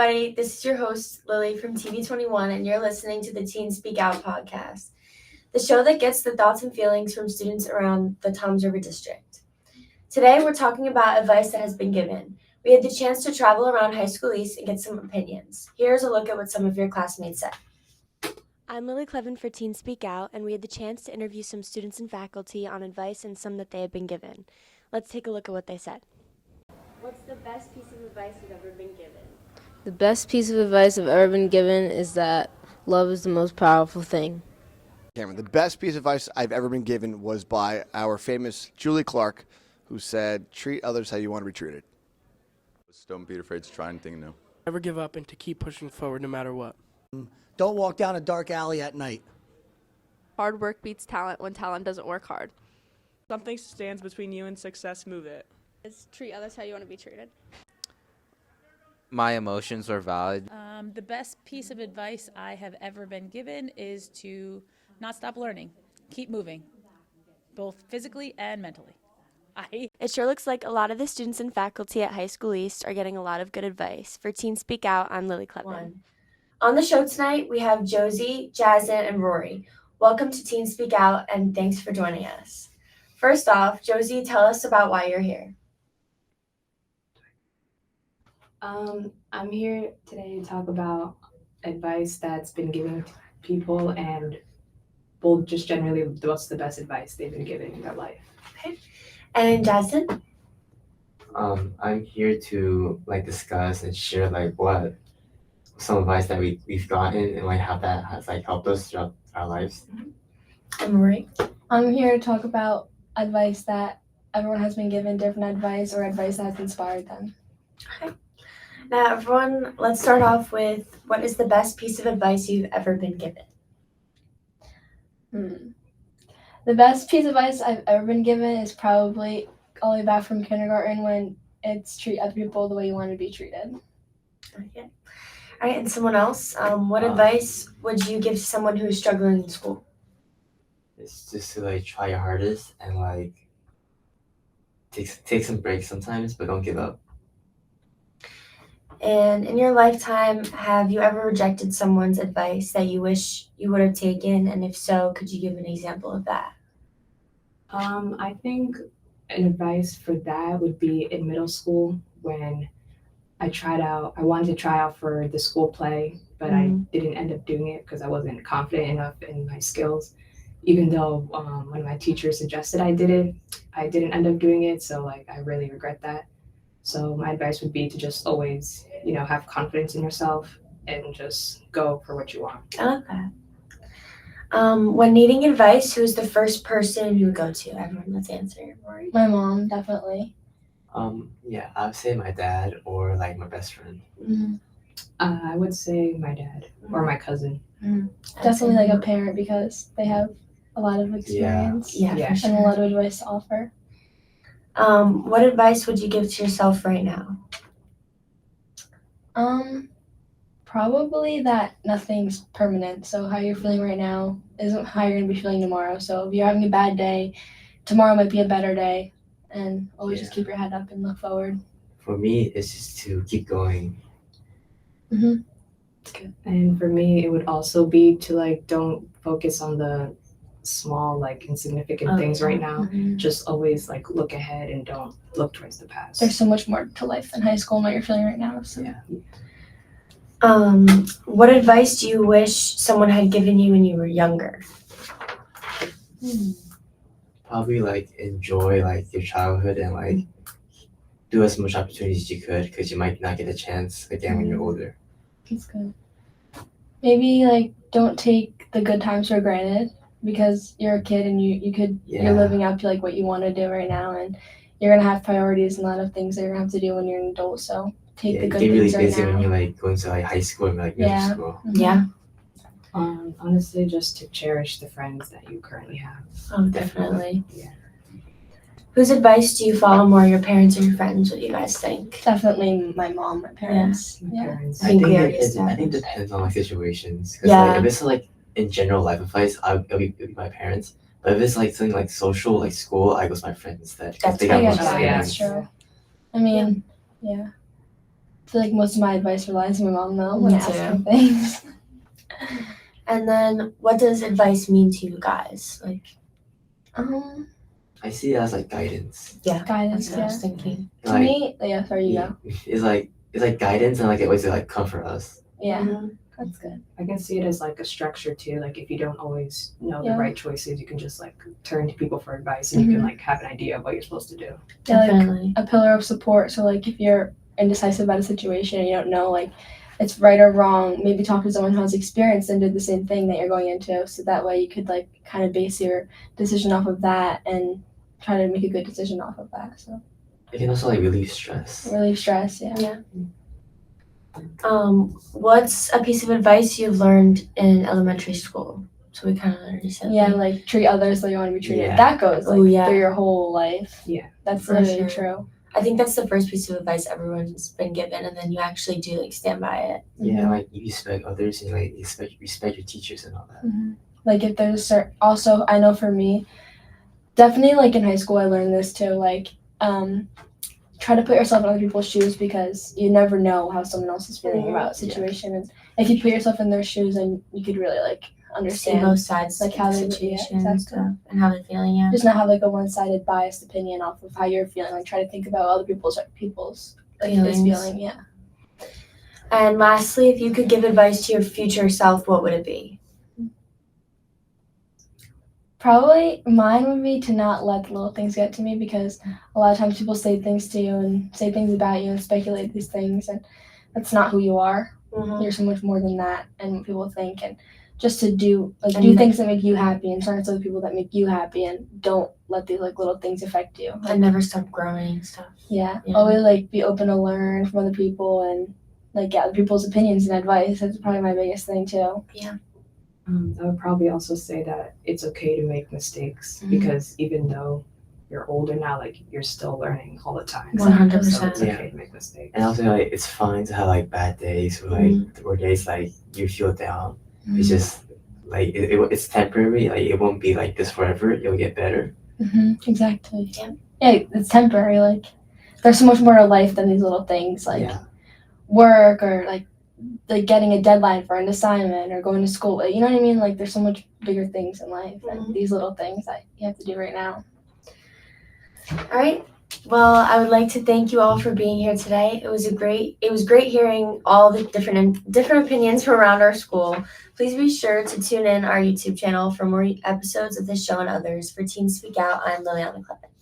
everybody. This is your host, Lily from TV21, and you're listening to the Teen Speak Out podcast, the show that gets the thoughts and feelings from students around the Toms River District. Today, we're talking about advice that has been given. We had the chance to travel around High School East and get some opinions. Here's a look at what some of your classmates said. I'm Lily Clevin for Teen Speak Out, and we had the chance to interview some students and faculty on advice and some that they had been given. Let's take a look at what they said. What's the best piece of advice you've ever been given? The best piece of advice I've ever been given is that love is the most powerful thing. Cameron, the best piece of advice I've ever been given was by our famous Julie Clark, who said, treat others how you want to be treated. Don't be afraid to try anything new. Never give up and to keep pushing forward no matter what. Don't walk down a dark alley at night. Hard work beats talent when talent doesn't work hard. Something stands between you and success, move it. Treat others how you want to be treated. My emotions are valid. The best piece of advice I have ever been given is to not stop learning. Keep moving, both physically and mentally. It sure looks like a lot of the students and faculty at High School East are getting a lot of good advice. For Teen Speak Out, I'm Lily Clevin. On the show tonight, we have Josie, Jazen, and Rory. Welcome to Teen Speak Out, and thanks for joining us. First off, Josie, tell us about why you're here. I'm here today to talk about advice that's been given to people and, well, just generally what's the best advice they've been given in their life. Okay. And Jason? I'm here to discuss and share what some advice that we've gotten and how that has helped us throughout our lives. And Rory? I'm here to talk about advice that everyone has been given, different advice or advice that has inspired them. Okay. Now, everyone, let's start off with what is the best piece of advice you've ever been given? The best piece of advice I've ever been given is probably all the way back from kindergarten when it's treat other people the way you want to be treated. Okay. All right, and someone else, what advice would you give to someone who is struggling in school? It's just to try your hardest and take some breaks sometimes, but don't give up. And in your lifetime, have you ever rejected someone's advice that you wish you would have taken? And if so, could you give an example of that? I think an advice for that would be in middle school when I wanted to try out for the school play, but I didn't end up doing it because I wasn't confident enough in my skills. Even though when my teacher suggested I did it, I didn't end up doing it. So I really regret that. So my advice would be to just always, have confidence in yourself and just go for what you want. I love that. When needing advice, who's the first person you would go to? Everyone, let's answer. Rory? My mom, definitely. Yeah, I would say my dad or my best friend. I would say my dad or my cousin. Definitely a parent because they have a lot of experience and a lot of advice to offer. What advice would you give to yourself right now? Probably that nothing's permanent. So how you're feeling right now isn't how you're gonna be feeling tomorrow. So if you're having a bad day, tomorrow might be a better day. And always just keep your head up and look forward. For me, it's just to keep going. That's good. And for me, it would also be to don't focus on the small insignificant things right now. Just always look ahead and don't look towards the past. There's so much more to life than high school and what you're feeling right now. So. Yeah. What advice do you wish someone had given you when you were younger? Probably enjoy your childhood and do as much opportunities as you could because you might not get a chance again when you're older. That's good. Maybe don't take the good times for granted because you're a kid and you're living up to what you want to do right now, and you're gonna have priorities and a lot of things that you're gonna have to do when you're an adult. So take the good you get really things right busy now. when you go into high school and middle school. Yeah. Honestly, just to cherish the friends that you currently have. Oh, definitely. Yeah. Whose advice do you follow more, your parents or your friends? What do you guys think? Definitely my mom, my parents. My parents. I think it depends on situations. Because if it's in general life advice, it'll be my parents. But if it's something social, school, I go with my friends instead. That's they got more that's experience. true. I mean, yeah. feel like most of my advice relies on my mom though Me when too. asking things. And then, what does advice mean to you guys? Like, I see it as like guidance. Guidance, that's what I was yeah. thinking. To Like, me, yeah, sorry, you go. it's like guidance and like it always like comfort us. Yeah, Mhm. that's good. I can see it as like a structure too. Like if you don't always know the Yeah. right choices, you can just like turn to people for advice and you Mhm. can like have an idea of what you're supposed to do. Yeah, like Definitely. a pillar of support. So like if you're indecisive about a situation and you don't know like it's right or wrong, maybe talk to someone who has experience and did the same thing that you're going into. So that way you could like kind of base your decision off of that and try to make a good decision off of that. So It can also like relieve stress. relieve stress, yeah. Yeah. What's a piece of advice you've learned in elementary school? So we kind of already said. Yeah, that. like treat others like you want to be treated. Yeah. That goes like Oh, yeah. through your whole life. Yeah. That's For literally sure. true. I think that's the first piece of advice everyone's been given, and then you actually do like stand by it. Yeah, like you respect others and like respect your teachers and all that. Like if there's a certain, also I know for me, definitely like in high school I learned this too. Like try to put yourself in other people's shoes because you never know how someone else is feeling about a situation, and if you put yourself in their shoes, then you could really like See understand both sides like of how the they situation and exactly. stuff, and how they're feeling. Yeah. Just not have like a one-sided biased opinion off of how you're feeling. Like try to think about other people's like this Feelings. feeling. Yeah. And lastly, if you could give advice to your future self, what would it be? Probably mine would be to not let the little things get to me because a lot of times people say things to you and say things about you and speculate these things, and that's not who you are. Mm-hmm. You're so much more than that and what people think, and just to do And things that make you happy and surround yourself with people that make you happy and don't let these like little things affect you. And never stop growing and stuff. Yeah. Yeah. Always like be open to learn from other people and like get other people's opinions and advice. That's probably my biggest thing too. I would probably also say that it's okay to make mistakes Mhm. because even though you're older now, like you're still learning all the time. 100%. So it's okay to make mistakes. And also like it's fine to have like bad days or like or days like you feel down. It's just like it's temporary. Like it won't be like this forever. You'll get better. Exactly. Yeah. Yeah, it's temporary. Like there's so much more to life than these little things like Yeah. work or like getting a deadline for an assignment or going to school. You know what I mean? Like there's so much bigger things in life than these little things that you have to do right now. All right. Well, I would like to thank you all for being here today. It was great hearing all the different opinions from around our school. Please be sure to tune in our YouTube channel for more episodes of this show and others. For Teens Speak Out, I'm Liliana Clement.